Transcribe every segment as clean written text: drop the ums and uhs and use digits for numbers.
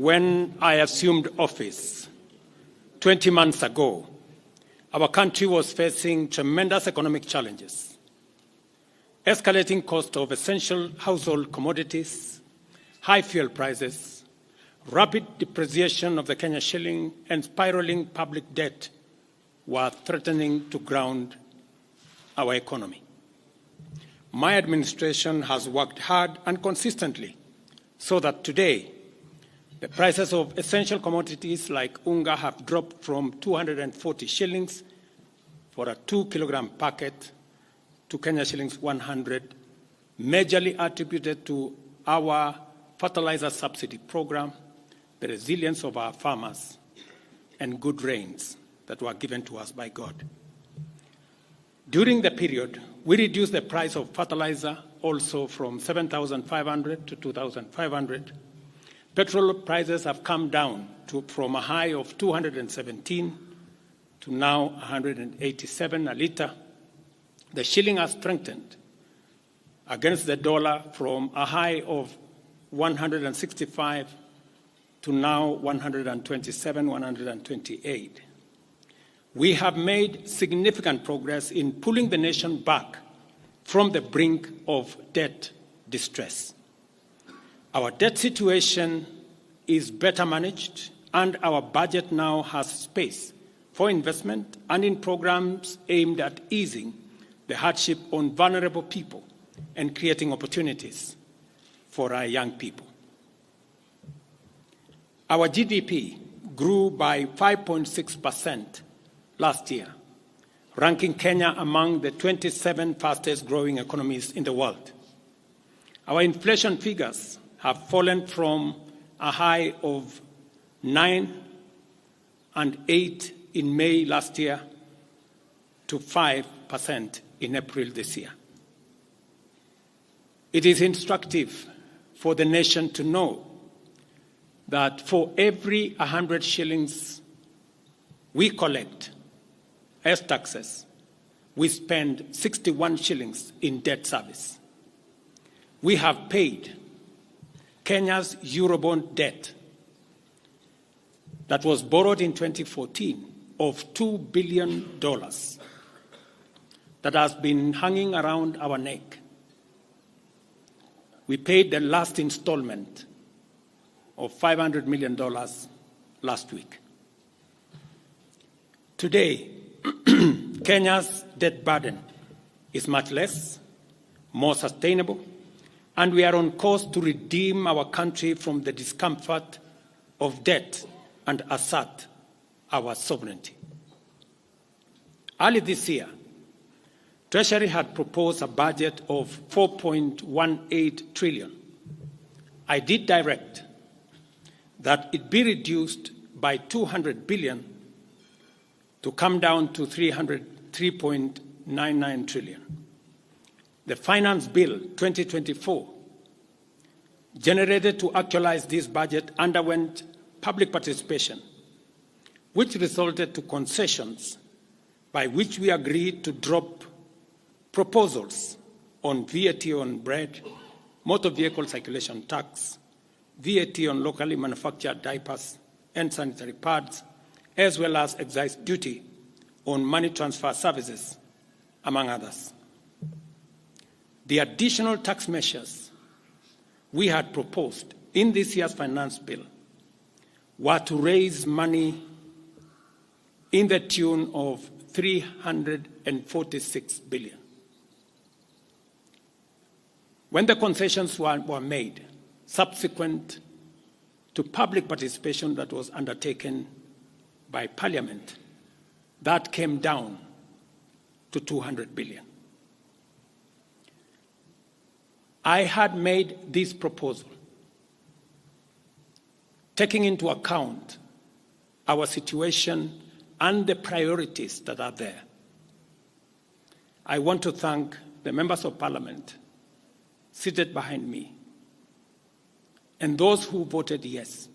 When I assumed office 20 months ago, our country was facing tremendous economic challenges, escalating cost of essential household commodities, high fuel prices, rapid depreciation of the Kenya shilling, and spiraling public debt were threatening to ground our economy. My administration has worked hard and consistently so that today the prices of essential commodities like unga have dropped from 240 shillings for a 2-kilogram packet to Kenya shillings 100, majorly attributed to our fertilizer subsidy program, the resilience of our farmers, and good rains that were given to us by God. During the period, we reduced the price of fertilizer also from 7,500 to 2,500. Petrol prices have come down from a high of 217 to now 187 a litre. The shilling has strengthened against the dollar from a high of 165 to now 127, 128. We have made significant progress in pulling the nation back from the brink of debt distress. Our debt situation is better managed, and our budget now has space for investment and in programs aimed at easing the hardship on vulnerable people and creating opportunities for our young people. Our GDP grew by 5.6% last year, ranking Kenya among the 27 fastest growing economies in the world. Our inflation figures have fallen from a high of 9 and 8 in May last year to 5% in April this year. It is instructive for the nation to know that for every 100 shillings we collect as taxes, we spend 61 shillings in debt service. We have paid Kenya's Eurobond debt that was borrowed in 2014 of $2 billion that has been hanging around our neck. We paid the last installment of $500 million last week. Today, Kenya's debt burden is much less, more sustainable, and we are on course to redeem our country from the discomfort of debt and assert our sovereignty. Early this year, Treasury had proposed a budget of 4.18 trillion. I did direct that it be reduced by 200 billion to come down to 3.99 trillion. The Finance Bill 2024, generated to actualize this budget, underwent public participation, which resulted to concessions by which we agreed to drop proposals on VAT on bread, motor vehicle circulation tax, VAT on locally manufactured diapers and sanitary pads, as well as excise duty on money transfer services, among others. The additional tax measures we had proposed in this year's finance bill were to raise money in the tune of 346 billion. When the concessions were made, subsequent to public participation that was undertaken by Parliament, that came down to 200 billion. I had made this proposal taking into account our situation and the priorities that are there. I want to thank the members of Parliament seated behind me and those who voted yes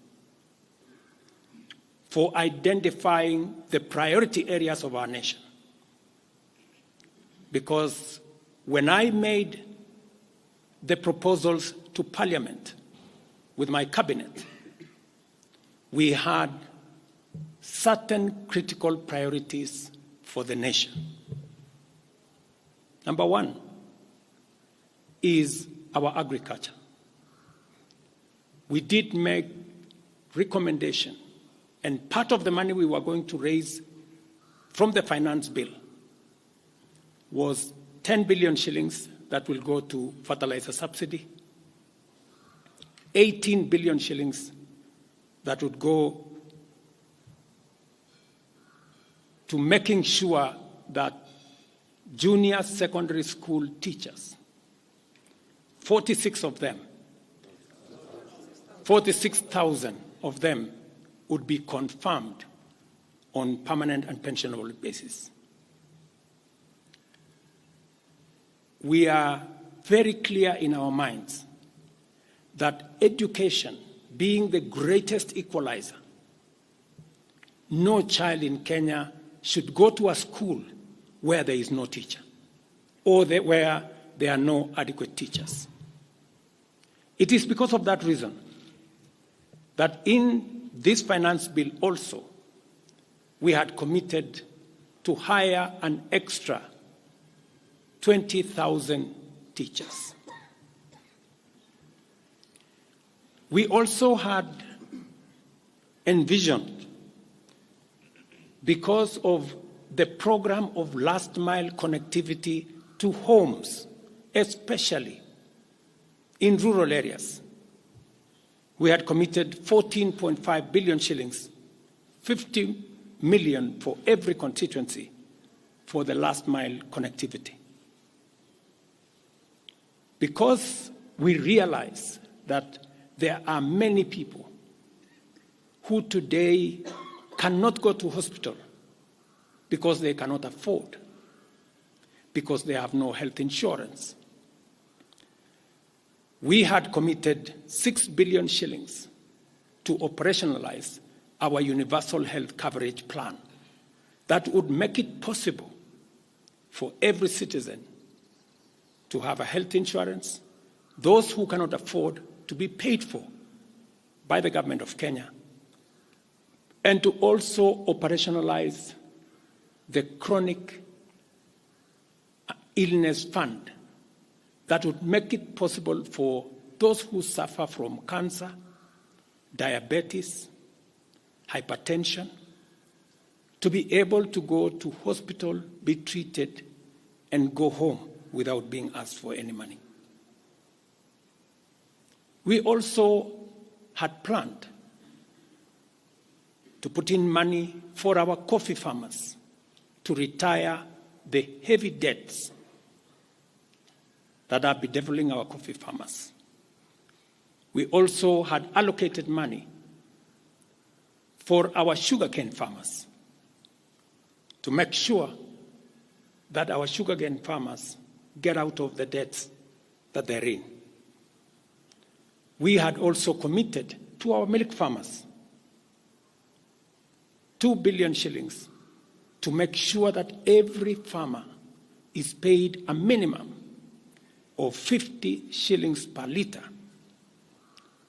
for identifying the priority areas of our nation. Because when I made the proposals to Parliament with my cabinet, we had certain critical priorities for the nation. Number one is our agriculture. We did make recommendation, and part of the money we were going to raise from the finance bill was 10 billion shillings that will go to fertilizer subsidy, 18 billion shillings that would go to making sure that junior secondary school teachers, 46,000 of them would be confirmed on permanent and pensionable basis. We are very clear in our minds that education being the greatest equalizer, no child in Kenya should go to a school where there is no teacher or where there are no adequate teachers. It is because of that reason that in this finance bill also, we had committed to hire an extra 20,000 teachers. We also had envisioned, because of the program of last mile connectivity to homes, especially in rural areas, we had committed 14.5 billion shillings, 50 million for every constituency for the last mile connectivity. Because we realize that there are many people who today cannot go to hospital because they cannot afford, because they have no health insurance. We had committed 6 billion shillings to operationalize our universal health coverage plan that would make it possible for every citizen to have a health insurance, those who cannot afford to be paid for by the government of Kenya, and to also operationalize the chronic illness fund that would make it possible for those who suffer from cancer, diabetes, hypertension, to be able to go to hospital, be treated, and go home without being asked for any money. We also had planned to put in money for our coffee farmers to retire the heavy debts that are bedeviling our coffee farmers. We also had allocated money for our sugarcane farmers to make sure that our sugarcane farmers get out of the debts that they're in. We had also committed to our milk farmers 2 billion shillings to make sure that every farmer is paid a minimum of 50 shillings per litre,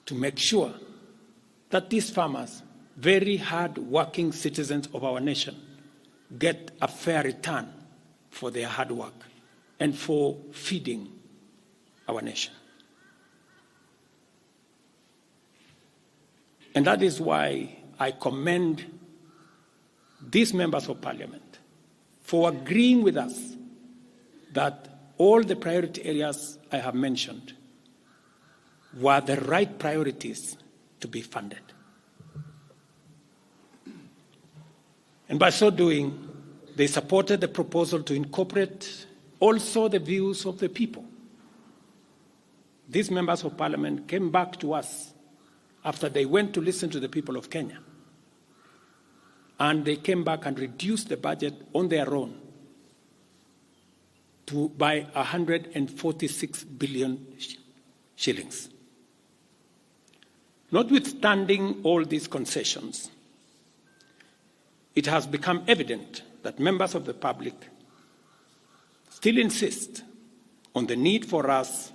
to make sure that these farmers, very hard-working citizens of our nation, get a fair return for their hard work and for feeding our nation. And that is why I commend these members of parliament for agreeing with us that all the priority areas I have mentioned were the right priorities to be funded. And by so doing, they supported the proposal to incorporate also the views of the people. These members of parliament came back to us after they went to listen to the people of Kenya. And they came back and reduced the budget on their own by 146 billion shillings. Notwithstanding all these concessions, it has become evident that members of the public still insist on the need for us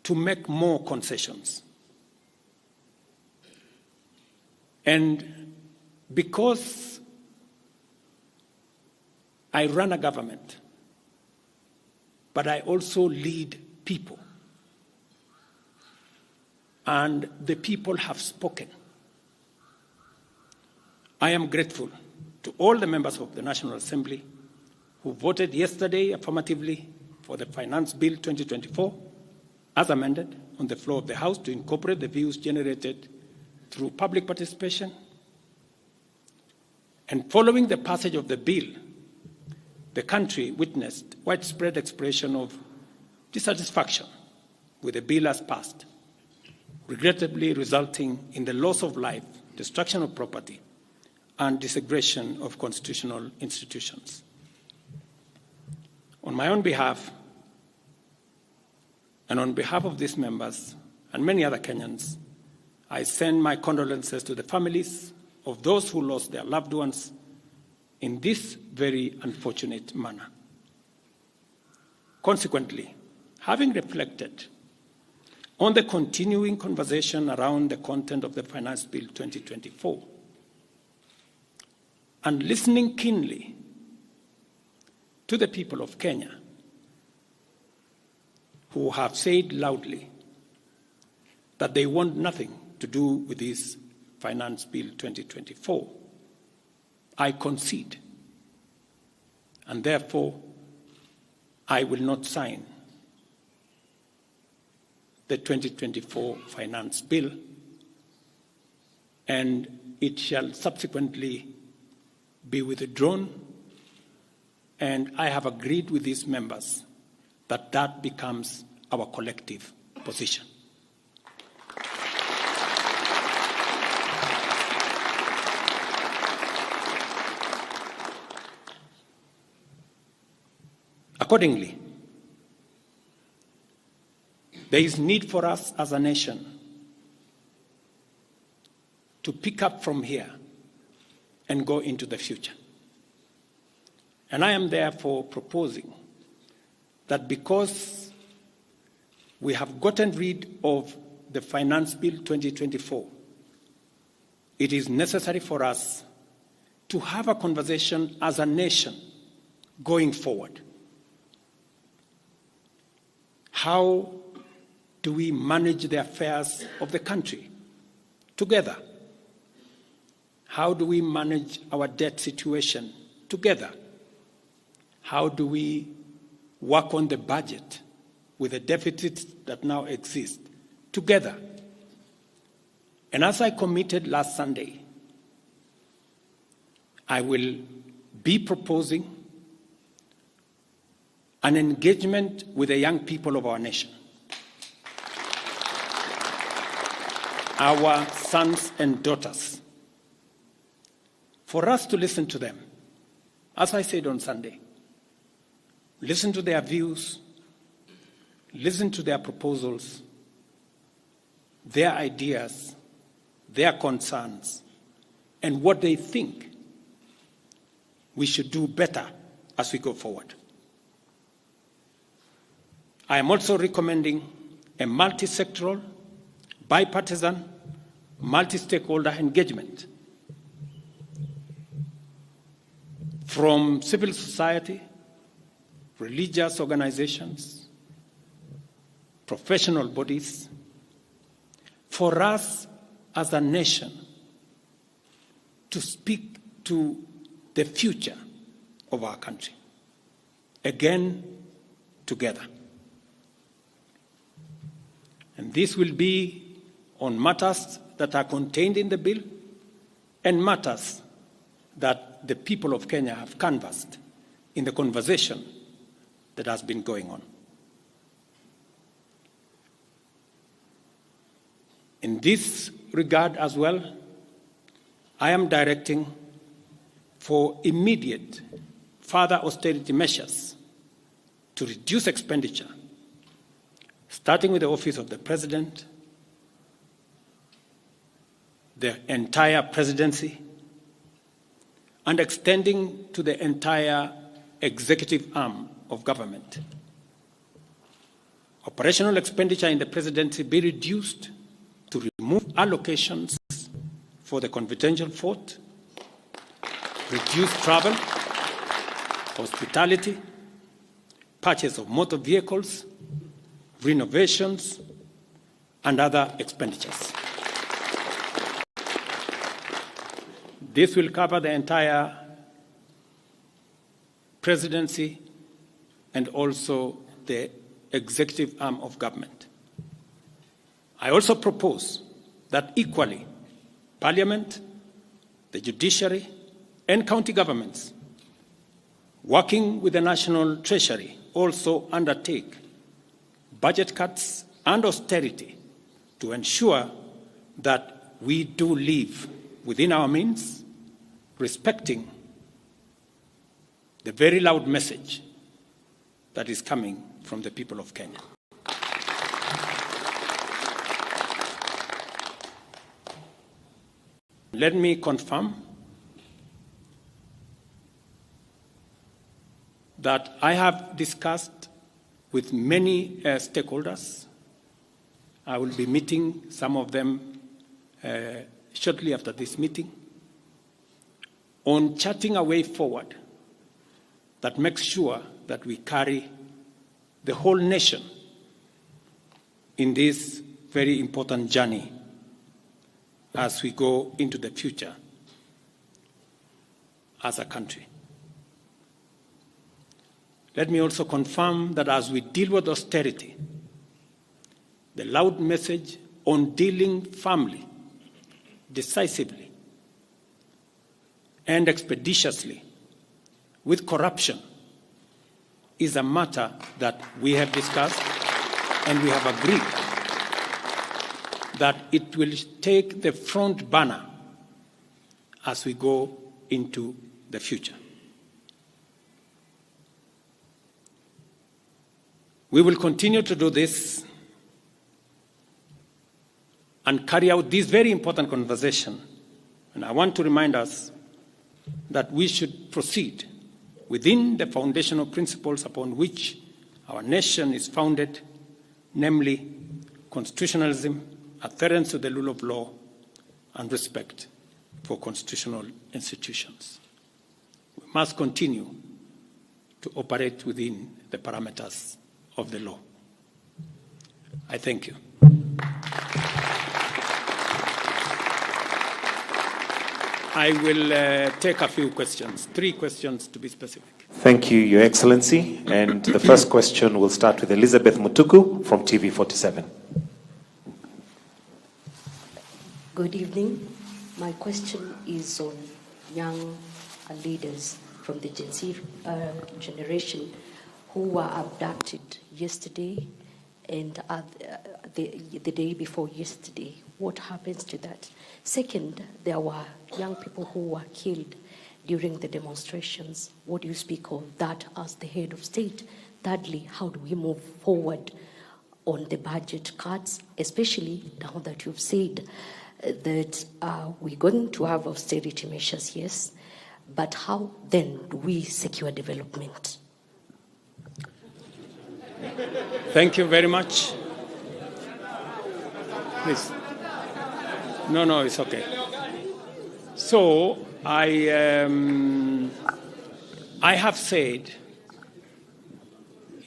to make more concessions. And because I run a government, but I also lead people, and the people have spoken, I am grateful to all the members of the National Assembly who voted yesterday affirmatively for the Finance Bill 2024 as amended on the floor of the House to incorporate the views generated through public participation. And following the passage of the bill, the country witnessed widespread expression of dissatisfaction with the bill as passed, regrettably resulting in the loss of life, destruction of property, and disintegration of constitutional institutions. On my own behalf, and on behalf of these members and many other Kenyans, I send my condolences to the families of those who lost their loved ones in this very unfortunate manner. Consequently, having reflected on the continuing conversation around the content of the Finance Bill 2024, and listening keenly to the people of Kenya who have said loudly that they want nothing to do with this Finance Bill 2024, I concede, and therefore I will not sign the 2024 Finance Bill, and it shall subsequently be withdrawn, and I have agreed with these members that that becomes our collective position. Accordingly, there is need for us as a nation to pick up from here and go into the future. And I am therefore proposing that because we have gotten rid of the Finance Bill 2024, it is necessary for us to have a conversation as a nation going forward. How do we manage the affairs of the country together? How do we manage our debt situation together? How do we work on the budget with the deficits that now exist together? And as I committed last Sunday, I will be proposing an engagement with the young people of our nation, our sons and daughters, for us to listen to them. As I said on Sunday, listen to their views, listen to their proposals, their ideas, their concerns, and what they think we should do better as we go forward. I am also recommending a multi-sectoral, bipartisan, multi-stakeholder engagement from civil society, religious organizations, professional bodies, for us as a nation to speak to the future of our country, again, together. And this will be on matters that are contained in the bill and matters that the people of Kenya have canvassed in the conversation that has been going on. In this regard as well, I am directing for immediate further austerity measures to reduce expenditure, starting with the Office of the President, the entire presidency, and extending to the entire executive arm of government. Operational expenditure in the presidency be reduced to remove allocations for the confidential fort, reduced travel, hospitality, purchase of motor vehicles, renovations, and other expenditures. This will cover the entire presidency and also the executive arm of government. I also propose that equally, Parliament, the judiciary, and county governments, working with the National Treasury, also undertake budget cuts and austerity to ensure that we do live within our means, respecting the very loud message that is coming from the people of Kenya. Let me confirm that I have discussed with many stakeholders. I will be meeting some of them shortly after this meeting on charting a way forward that makes sure that we carry the whole nation in this very important journey as we go into the future as a country. Let me also confirm that as we deal with austerity, the loud message on dealing firmly, decisively, and expeditiously with corruption is a matter that we have discussed and we have agreed that it will take the front banner as we go into the future. We will continue to do this and carry out this very important conversation. And I want to remind us that we should proceed within the foundational principles upon which our nation is founded, namely constitutionalism, adherence to the rule of law, and respect for constitutional institutions. We must continue to operate within the parameters of the law. I thank you. I will take a few questions, 3 questions to be specific. Thank you, Your Excellency. And the first question will start with Elizabeth Mutuku from TV47. Good evening. My question is on young leaders from the Gen Z generation who were abducted yesterday and the day before yesterday. What happens to that? Second, there were young people who were killed during the demonstrations. What do you speak of that as the head of state? Thirdly, how do we move forward on the budget cuts, especially now that you've said that we're going to have austerity measures, yes, but how then do we secure development? Thank you very much. Please. No, it's okay. So I have said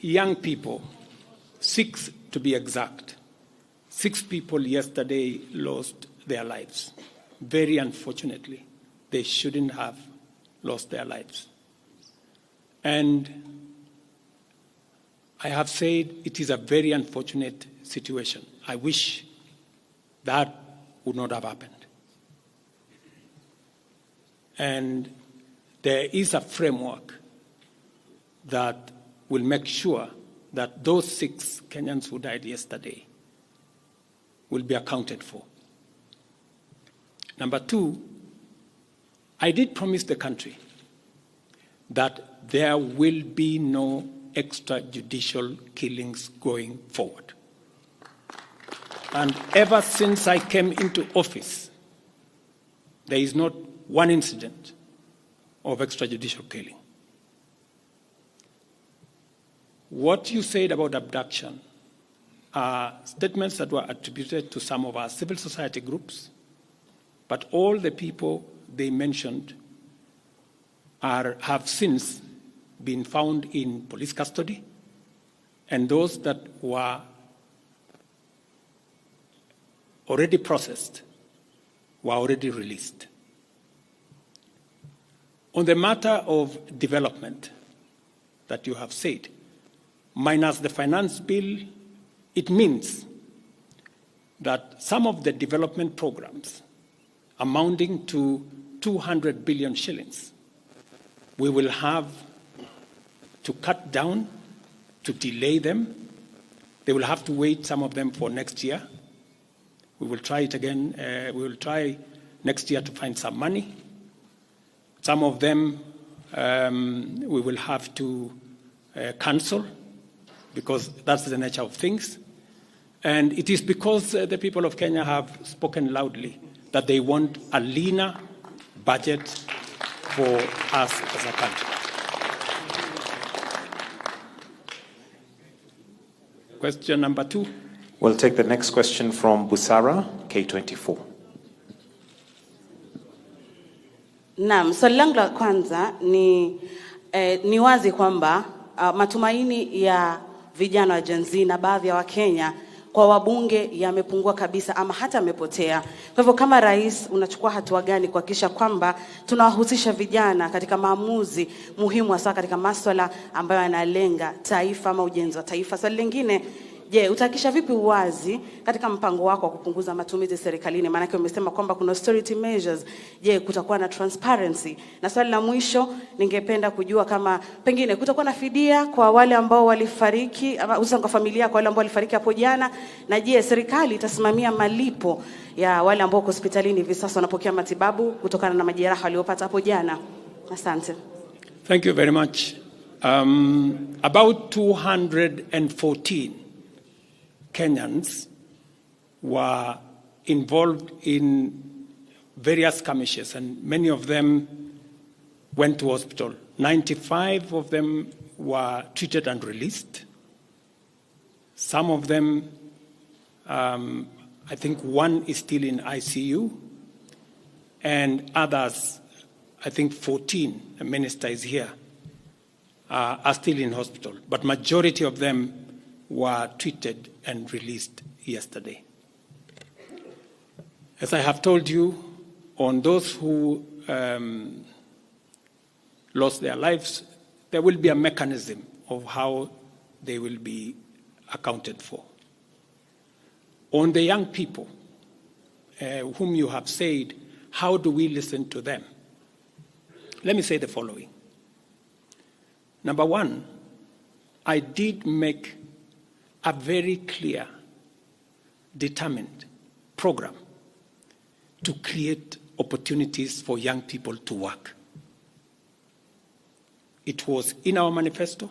young people, 6 to be exact, 6 people yesterday lost their lives. Very unfortunately, they shouldn't have lost their lives. And I have said it is a very unfortunate situation. I wish that would not have happened. And there is a framework that will make sure that those 6 Kenyans who died yesterday will be accounted for. Number 2, I did promise the country that there will be no extrajudicial killings going forward. And ever since I came into office, there is not one incident of extrajudicial killing. What you said about abduction are statements that were attributed to some of our civil society groups But all the people they mentioned have since been found in police custody, and those that were already processed were already released. On the matter of development that you have said, minus the finance bill, it means that some of the development programs amounting to 200 billion shillings, we will have to cut down, to delay them. They will have to wait, some of them, for next year. We will try it again. We will try next year to find some money. Some of them we will have to cancel, because that's the nature of things. And it is because the people of Kenya have spoken loudly that they want a leaner budget for us as a country. Question number 2. We'll take the next question from Busara, K24. Naam, swali langu la kwanza ni wazi kwamba matumaini ya vijana wa Gen Z na baadhi ya Wakenya kwa wabunge yamepungua kabisa ama hata yamepotea. Kwa hivyo kama rais, unachukua hatua gani kuhakikisha kwamba tunawahusisha vijana katika maamuzi muhimu, hasa katika masuala ambayo yanalenga taifa ama ujenzi wa taifa? Swali lingine, je, utahakikisha vipi uwazi katika mpango wako wa kupunguza matumizi serikalini? Maana umesema kwamba kuna austerity measures. Je, kutakuwa na transparency? Na swali la mwisho, ningependa kujua kama pengine kutakuwa na fidia kwa wale ambao walifariki, ama hususan kwa familia kwa wale ambao walifariki hapo jana, na je, serikali itasimamia malipo ya wale ambao hospitalini hivi sasa wanapokea matibabu kutokana na majeraha waliopata hapo jana? Asante. Thank you very much. About 214 Kenyans were involved in various skirmishes, and many of them went to hospital. 95 of them were treated and released. Some of them, I think one is still in ICU, and others, I think 14, the minister is here, are still in hospital. But majority of them were treated and released yesterday. As I have told you, on those who lost their lives, there will be a mechanism of how they will be accounted for. On the young people whom you have said, how do we listen to them? Let me say the following. Number one, I did make a very clear, determined program to create opportunities for young people to work. It was in our manifesto.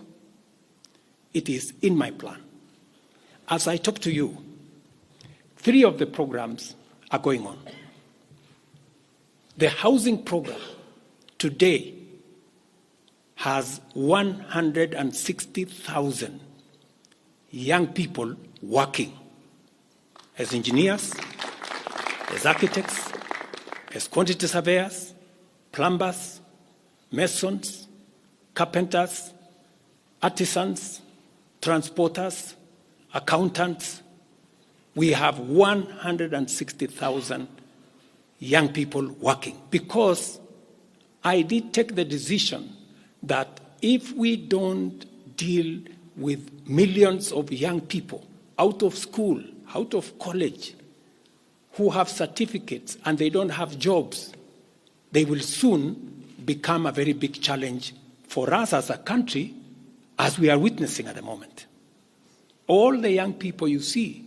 It is in my plan. As I talk to you, 3 of the programs are going on. The housing program today has 160,000 young people working as engineers, as architects, as quantity surveyors, plumbers, masons, carpenters, artisans, transporters, accountants. We have 160,000 young people working, because I did take the decision that if we don't deal with millions of young people out of school, out of college, who have certificates and they don't have jobs, they will soon become a very big challenge for us as a country, as we are witnessing at the moment. All the young people you see,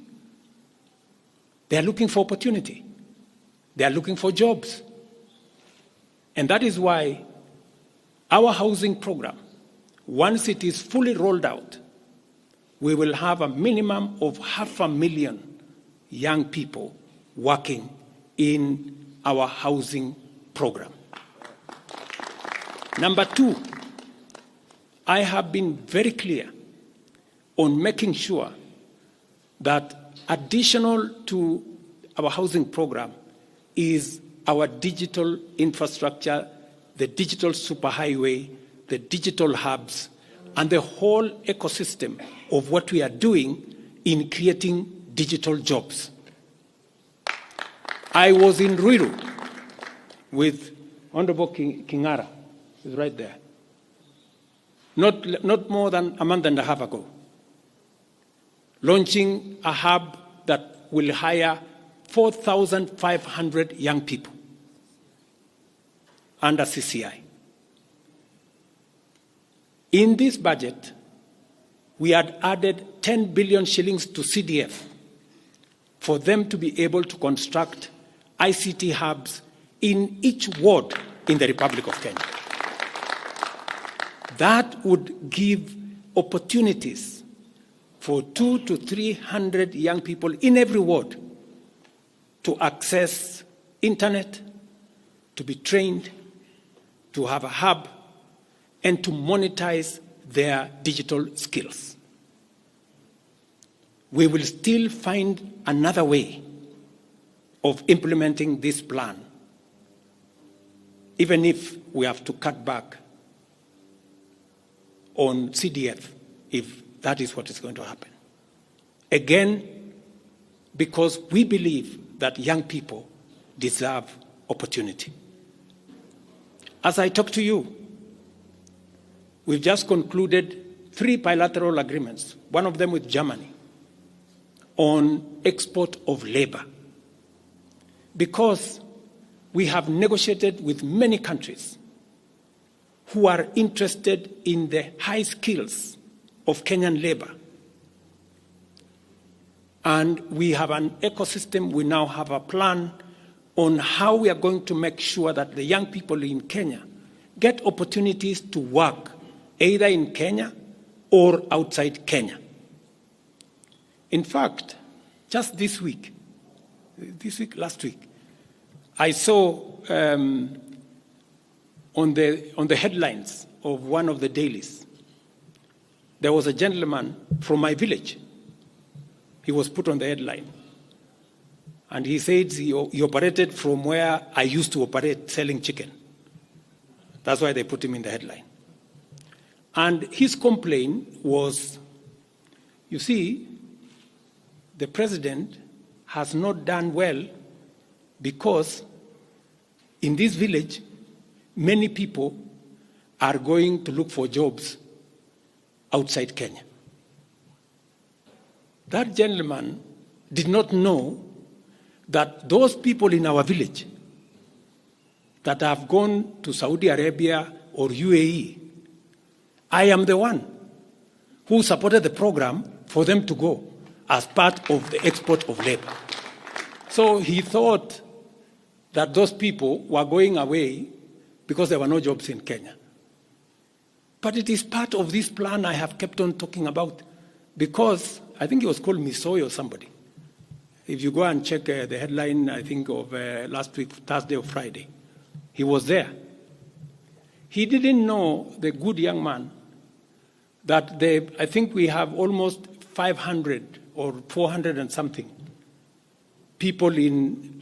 they are looking for opportunity. They are looking for jobs. And that is why our housing program, once it is fully rolled out, we will have a minimum of 500,000 young people working in our housing program. Number 2, I have been very clear on making sure that additional to our housing program is our digital infrastructure, the digital superhighway, the digital hubs, and the whole ecosystem of what we are doing in creating digital jobs. I was in Ruto with Honorable Kingara, who's right there, not more than a month and a half ago, launching a hub that will hire 4,500 young people under CCI. In this budget, we had added 10 billion shillings to CDF for them to be able to construct ICT hubs in each ward in the Republic of Kenya. That would give opportunities for 200 to 300 young people in every ward to access internet, to be trained, to have a hub, and to monetize their digital skills. We will still find another way of implementing this plan, even if we have to cut back on CDF, if that is what is going to happen. Again, because we believe that young people deserve opportunity. As I talk to you, we've just concluded 3 bilateral agreements, one of them with Germany, on export of labor. Because we have negotiated with many countries who are interested in the high skills of Kenyan labor. And we have an ecosystem, we now have a plan on how we are going to make sure that the young people in Kenya get opportunities to work either in Kenya or outside Kenya. In fact, just last week, I saw on the headlines of one of the dailies, there was a gentleman from my village. He was put on the headline. And he said he operated from where I used to operate, selling chicken. That's why they put him in the headline. And his complaint was, you see, the president has not done well because in this village, many people are going to look for jobs outside Kenya. That gentleman did not know that those people in our village that have gone to Saudi Arabia or UAE, I am the one who supported the program for them to go as part of the export of labor. So he thought that those people were going away because there were no jobs in Kenya. But it is part of this plan I have kept on talking about, because I think it was called Misoy or somebody. If you go and check the headline, I think of last week, Thursday or Friday, he was there. He didn't know, the good young man, that I think we have almost 500 or 400 and something people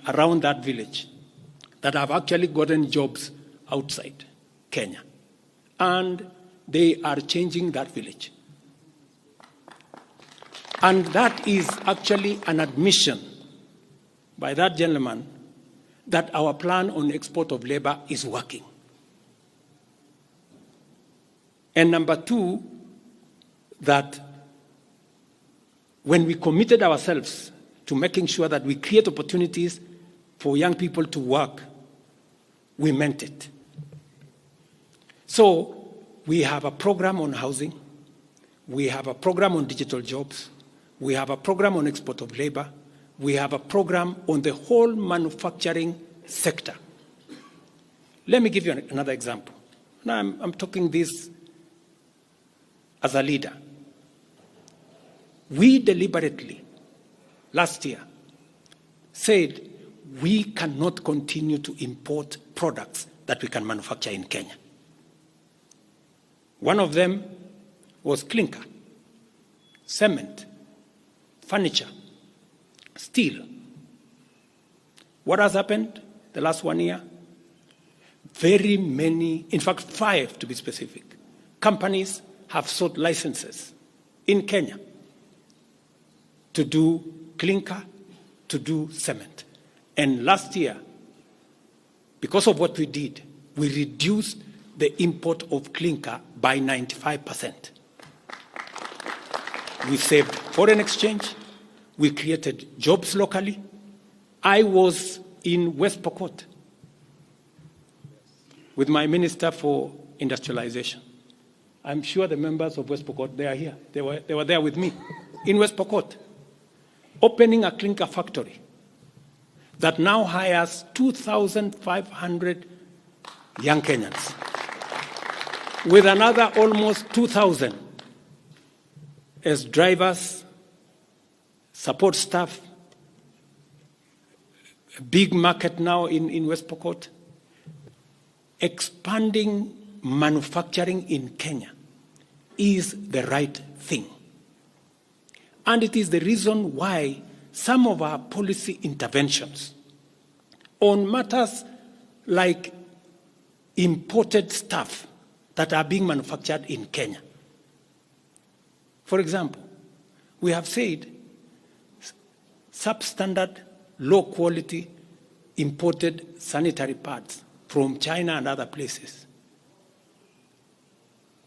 around that village that have actually gotten jobs outside Kenya. And they are changing that village. And that is actually an admission by that gentleman that our plan on export of labor is working. And number two, that when we committed ourselves to making sure that we create opportunities for young people to work, we meant it. So we have a program on housing, we have a program on digital jobs, we have a program on export of labor, we have a program on the whole manufacturing sector. Let me give you another example. Now I'm talking this as a leader. We deliberately, last year, said we cannot continue to import products that we can manufacture in Kenya. One of them was clinker, cement, furniture, steel. What has happened? the last 1 year. Very many, in fact 5 to be specific, companies have sought licenses in Kenya to do clinker, to do cement. And last year, because of what we did, we reduced the import of clinker by 95%. We saved foreign exchange. We created jobs locally. I was in West Pokot with my Minister for Industrialization. I'm sure the members of West Pokot, they are here. They were there with me in West Pokot, opening a clinker factory that now hires 2,500 young Kenyans, with another almost 2,000 as drivers, support staff. A big market now in West Pokot. Expanding manufacturing in Kenya is the right thing. And it is the reason why some of our policy interventions on matters like imported stuff that are being manufactured in Kenya. For example, we have said substandard, low-quality imported sanitary pads from China and other places.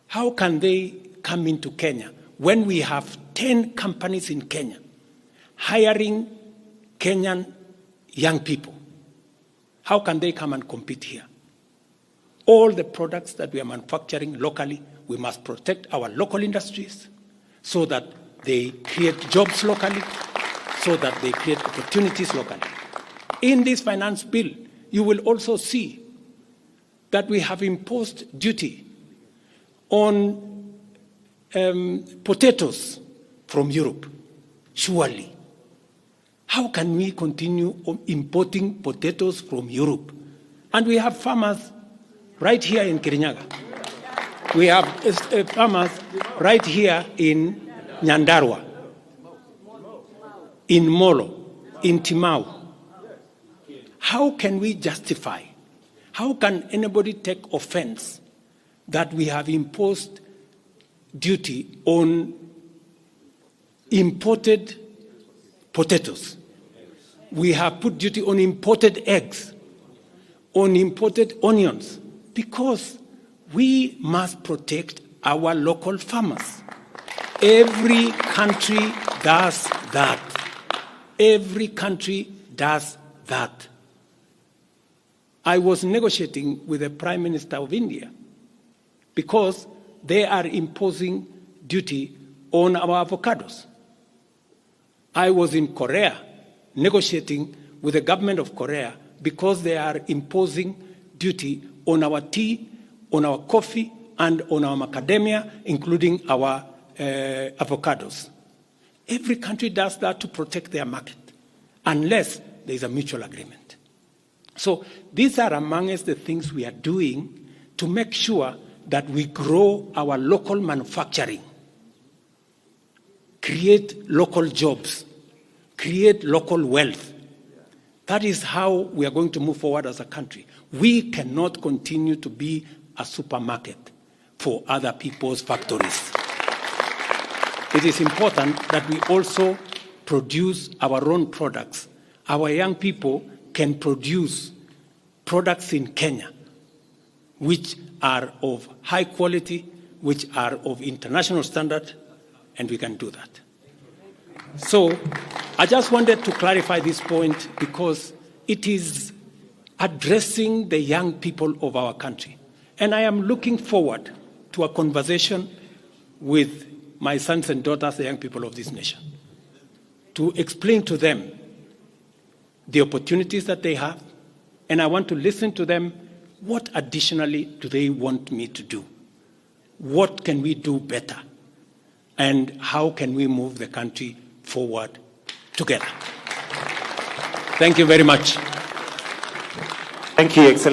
How can they come into Kenya when we have 10 companies in Kenya hiring Kenyan young people? How can they come and compete here? All the products that we are manufacturing locally, we must protect our local industries so that they create jobs locally, so that they create opportunities locally. In this finance bill, you will also see that we have imposed duty on potatoes from Europe. Surely, how can we continue importing potatoes from Europe? And we have farmers right here in Kirinyaga. We have farmers right here in Nyandarua, in Molo, in Timau. How can we justify, how can anybody take offense that we have imposed duty on imported potatoes? We have put duty on imported eggs, on imported onions, because we must protect our local farmers. Every country does that. Every country does that. I was negotiating with the Prime Minister of India because they are imposing duty on our avocados. I was in Korea negotiating with the government of Korea because they are imposing duty on our tea, on our coffee, and on our macadamia, including our avocados. Every country does that to protect their market, unless there is a mutual agreement. So these are amongst the things we are doing to make sure that we grow our local manufacturing, create local jobs, create local wealth. That is how we are going to move forward as a country. We cannot continue to be a supermarket for other people's factories. It is important that we also produce our own products. Our young people can produce products in Kenya which are of high quality, which are of international standard, and we can do that. So I just wanted to clarify this point because it is addressing the young people of our country. And I am looking forward to a conversation with my sons and daughters, the young people of this nation, to explain to them the opportunities that they have, and I want to listen to them. What additionally do they want me to do? What can we do better? And how can we move the country forward together? Thank you very much. Thank you, Excellency.